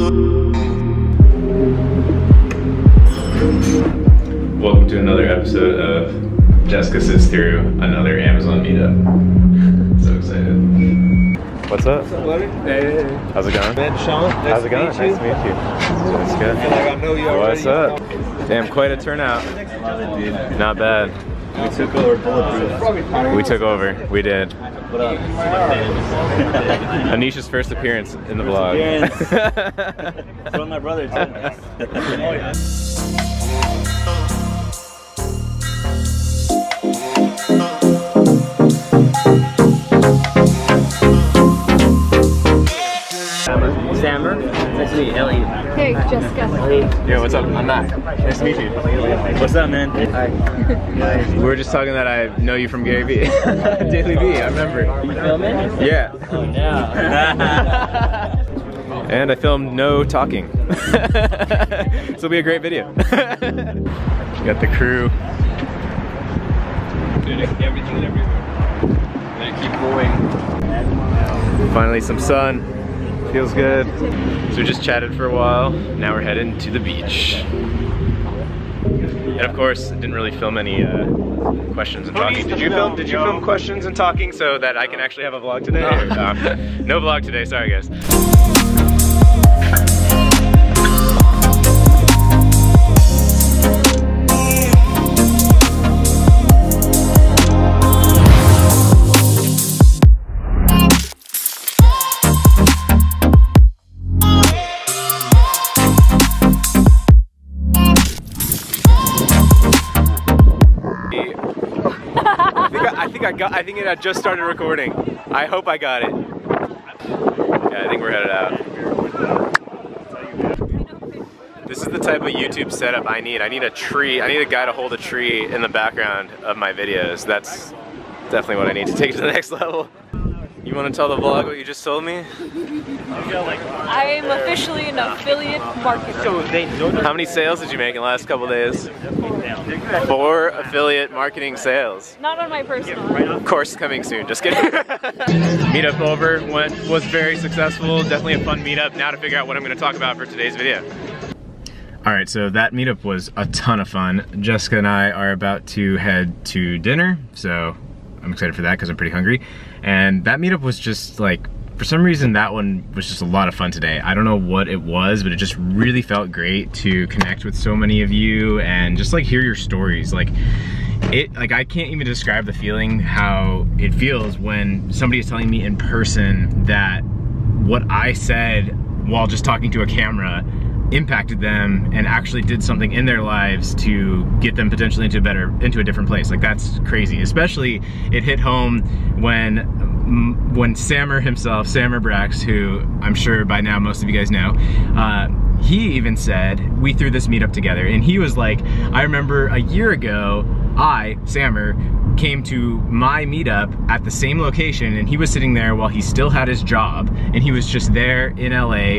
Welcome to another episode of Jessica Sits Through another Amazon meetup. So excited. What's up? What's up, buddy? Hey. How's it going? Man, Sean. How's it going? Nice to meet you. That's good. I feel like I know you already. What's up? Damn, quite a turnout. Not bad. We took over Bulletproof. We took over. We did. What up? Anisha's first appearance in the vlog. From my brother too. Sammer. Nice to meet you, Elliot. Hey, Jessica. Yo, what's up? I'm Matt. Nice to meet you. What's up, man? Hi. We were just talking that I know you from Gary Vee. Daily V, I remember. You filming? Yeah. Oh, no. And I filmed no talking. This will be a great video. Got the crew. Doing everything everywhere. Gonna keep going. Finally some sun. Feels good. So we just chatted for a while. Now we're heading to the beach. And of course, didn't really film any questions and talking. Did you film questions and talking so that I can actually have a vlog today? Or, no vlog today, sorry guys. I think it just started recording. I hope I got it. Yeah, I think we're headed out. This is the type of YouTube setup I need. I need a tree. I need a guy to hold a tree in the background of my videos. That's definitely what I need to take it to the next level. You want to tell the vlog what you just told me? I am officially an affiliate marketer. How many sales did you make in the last couple days? 4 affiliate marketing sales. Not on my personal. Course coming soon, just kidding. Meetup over, was very successful. Definitely a fun meetup. Now to figure out what I'm going to talk about for today's video. Alright, so that meetup was a ton of fun. Jessica and I are about to head to dinner, so I'm excited for that because I'm pretty hungry. And that meetup was just like, for some reason that one was just a lot of fun today. I don't know what it was, but it just really felt great to connect with so many of you and just like hear your stories. Like I can't even describe the feeling, how it feels when somebody is telling me in person that what I said while just talking to a camera impacted them and actually did something in their lives to get them potentially into a different place. Like, that's crazy. Especially it hit home when Sammer himself, Sammer Brax, who I'm sure by now most of you guys know, he even said, we threw this meetup together, and he was like, I remember a year ago, Sammer, came to my meetup at the same location, and he was sitting there while he still had his job, and he was just there in LA.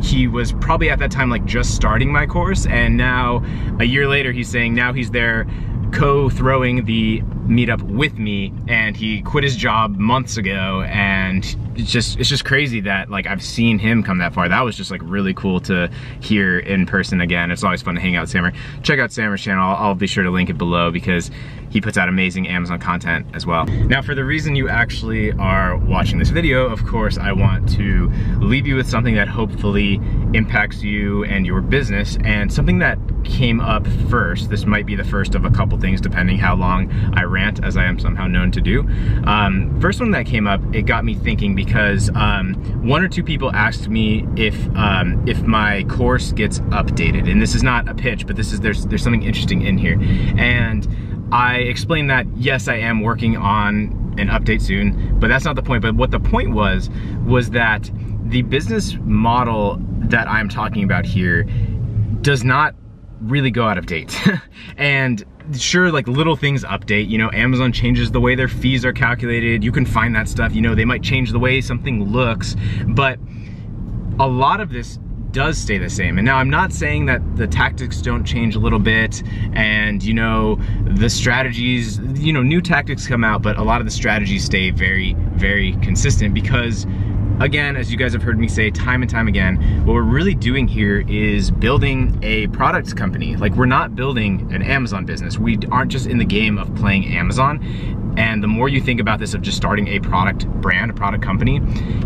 He was probably at that time like just starting my course, and now a year later he's saying now he's there co-throwing the meetup with me, and he quit his job months ago, and it's just crazy that like I've seen him come that far. That was just like really cool to hear in person again. It's always fun to hang out with Sammer. Check out Sammer's channel. I'll be sure to link it below because he puts out amazing Amazon content as well. Now, for the reason you actually are watching this video, of course, I want to leave you with something that hopefully impacts you and your business, and something that came up first. This might be the first of a couple things depending how long I rant, as I am somehow known to do. First one that came up, it got me thinking because 1 or 2 people asked me if my course gets updated, and this is not a pitch, but there's something interesting in here. And I explained that yes, I am working on an update soon, but that's not the point. But what the point was that the business model that I'm talking about here does not really go out of date. And sure, like little things update, you know, Amazon changes the way their fees are calculated. You can find that stuff, you know, they might change the way something looks, but a lot of this does stay the same. And now I'm not saying that the tactics don't change a little bit, and you know, the strategies, you know, new tactics come out, but a lot of the strategies stay very, very consistent because again, as you guys have heard me say time and time again, what we're really doing here is building a product company. Like, we're not building an Amazon business. We aren't just in the game of playing Amazon. And the more you think about this of just starting a product brand, a product company,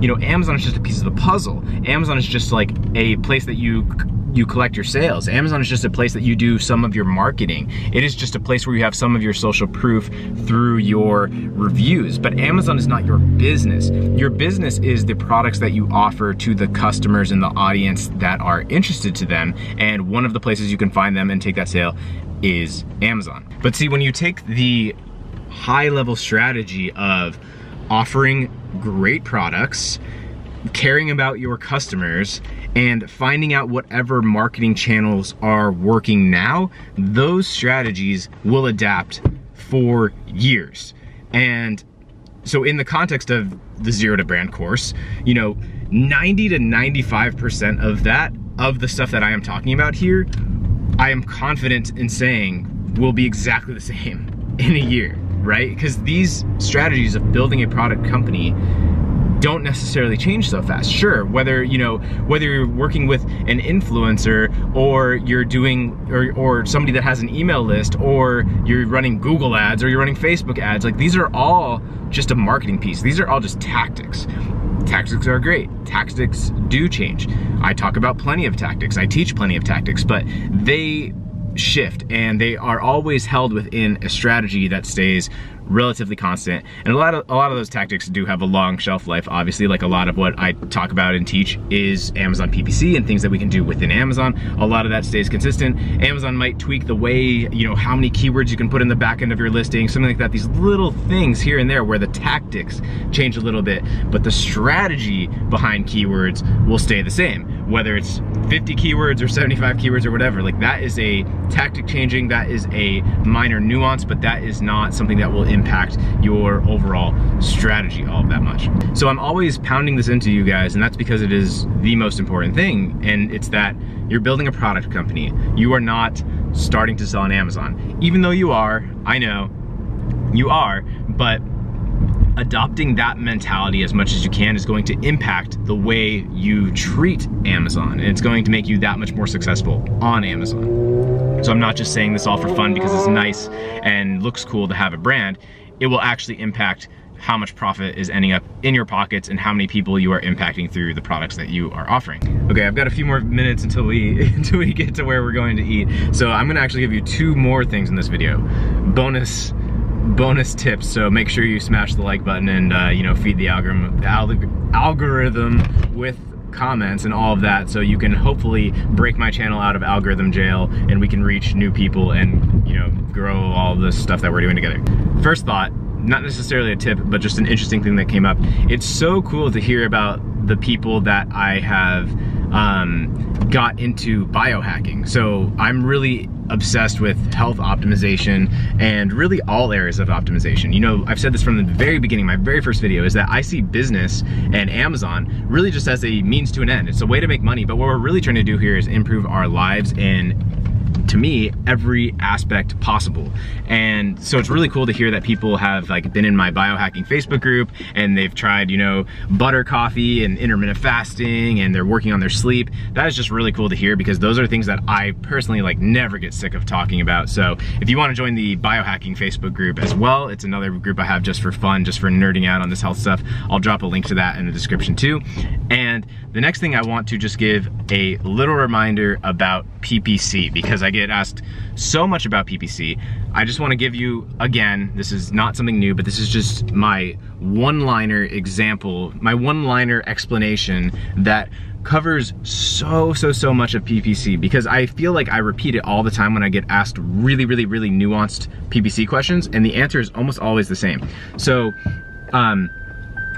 you know, Amazon is just a piece of the puzzle. Amazon is just like a place that you collect your sales. Amazon is just a place that you do some of your marketing. It is just a place where you have some of your social proof through your reviews. But Amazon is not your business. Your business is the products that you offer to the customers and the audience that are interested to them. And one of the places you can find them and take that sale is Amazon. But see, when you take the high level strategy of offering great products, caring about your customers, and finding out whatever marketing channels are working now, those strategies will adapt for years. And so in the context of the Zero to Brand course, you know, 90 to 95% of that, of the stuff that I am talking about here, I am confident in saying will be exactly the same in a year, right? Because these strategies of building a product company don't necessarily change so fast. Sure, whether you're working with an influencer, or you're doing, or somebody that has an email list, or you're running Google ads, or you're running Facebook ads, like, these are all just a marketing piece. These are all just tactics. Tactics are great. Tactics do change. I talk about plenty of tactics. I teach plenty of tactics, but they shift, and they are always held within a strategy that stays relatively constant. And a lot of those tactics do have a long shelf life. Obviously, like, a lot of what I talk about and teach is Amazon PPC and things that we can do within Amazon. A lot of that stays consistent. Amazon might tweak the way, you know, how many keywords you can put in the back end of your listing, something like that. These little things here and there where the tactics change a little bit, but the strategy behind keywords will stay the same. Whether it's 50 keywords or 75 keywords or whatever, like, that is a tactic changing, that is a minor nuance, but that is not something that will impact your overall strategy all that much. So I'm always pounding this into you guys, and that's because it is the most important thing, and it's that you're building a product company. You are not starting to sell on Amazon. Even though you are, I know, you are, but adopting that mentality as much as you can is going to impact the way you treat Amazon, and it's going to make you that much more successful on Amazon. So I'm not just saying this all for fun because it's nice and looks cool to have a brand. It will actually impact how much profit is ending up in your pockets and how many people you are impacting through the products that you are offering. Okay, I've got a few more minutes until we get to where we're going to eat. So I'm gonna actually give you 2 more things in this video. Bonus tips, so make sure you smash the like button and you know, feed the algorithm with comments and all of that, so you can hopefully break my channel out of algorithm jail and we can reach new people and, you know, grow all this stuff that we're doing together. First thought, not necessarily a tip, but just an interesting thing that came up. It's so cool to hear about the people that I have got into biohacking. So I'm really obsessed with health optimization and really all areas of optimization. You know, I've said this from the very beginning, my very first video, is that I see business and Amazon really just as a means to an end. It's a way to make money, but what we're really trying to do here is improve our lives in, to me, every aspect possible. And so it's really cool to hear that people have, like, been in my biohacking Facebook group and they've tried, you know, butter coffee and intermittent fasting, and they're working on their sleep. That is just really cool to hear, because those are things that I personally, like, never get sick of talking about. So if you want to join the biohacking Facebook group as well, it's another group I have just for fun, just for nerding out on this health stuff. I'll drop a link to that in the description too. And the next thing I want to just give a little reminder about PPC, because I get asked so much about PPC. I just want to give you, again, this is not something new, but this is just my one-liner example, my one-liner explanation that covers so much of PPC, because I feel like I repeat it all the time when I get asked really nuanced PPC questions, and the answer is almost always the same. So,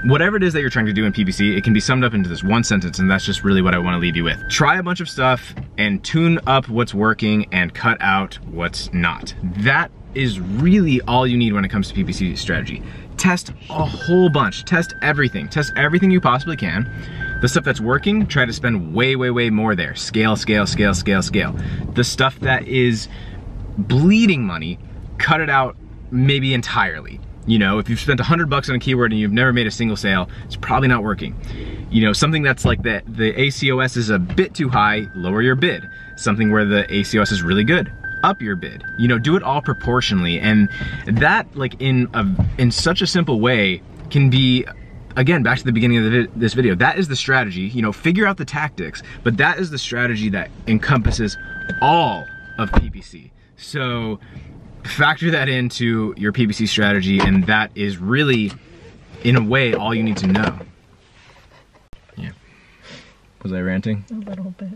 whatever it is that you're trying to do in PPC, it can be summed up into this one sentence, and that's just really what I want to leave you with. Try a bunch of stuff and tune up what's working and cut out what's not. That is really all you need when it comes to PPC strategy. Test a whole bunch, test everything you possibly can. The stuff that's working, try to spend way more there. Scale. The stuff that is bleeding money, cut it out maybe entirely. You know, if you've spent $100 on a keyword and you've never made a single sale, it's probably not working. You know, something that's like the ACOS is a bit too high, lower your bid. Something where the ACOS is really good, up your bid. You know, do it all proportionally, and that, like, in such a simple way can be, again, back to the beginning of this video, that is the strategy. You know, figure out the tactics, but that is the strategy that encompasses all of PPC. So factor that into your PPC strategy, and that is really, in a way, all you need to know. Yeah. Was I ranting? A little bit.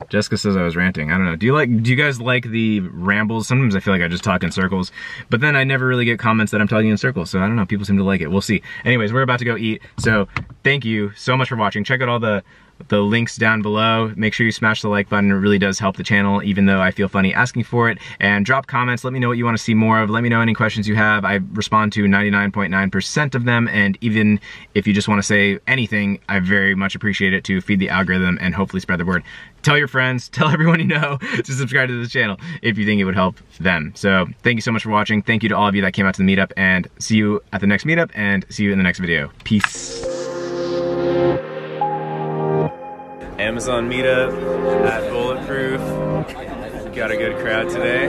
Jessica says I was ranting. I don't know. Do you guys like the rambles? Sometimes I feel like I just talk in circles, but then I never really get comments that I'm talking in circles. So I don't know. People seem to like it. We'll see. Anyways, we're about to go eat. So thank you so much for watching. Check out all the links down below. Make sure you smash the like button. It really does help the channel, even though I feel funny asking for it. And drop comments. Let me know what you want to see more of. Let me know any questions you have. I respond to 99.9% of them. And even if you just want to say anything, I very much appreciate it to feed the algorithm and hopefully spread the word. Tell your friends, tell everyone you know to subscribe to this channel if you think it would help them. So thank you so much for watching. Thank you to all of you that came out to the meetup, and see you at the next meetup, and see you in the next video. Peace. Amazon meetup at Bulletproof. Got a good crowd today.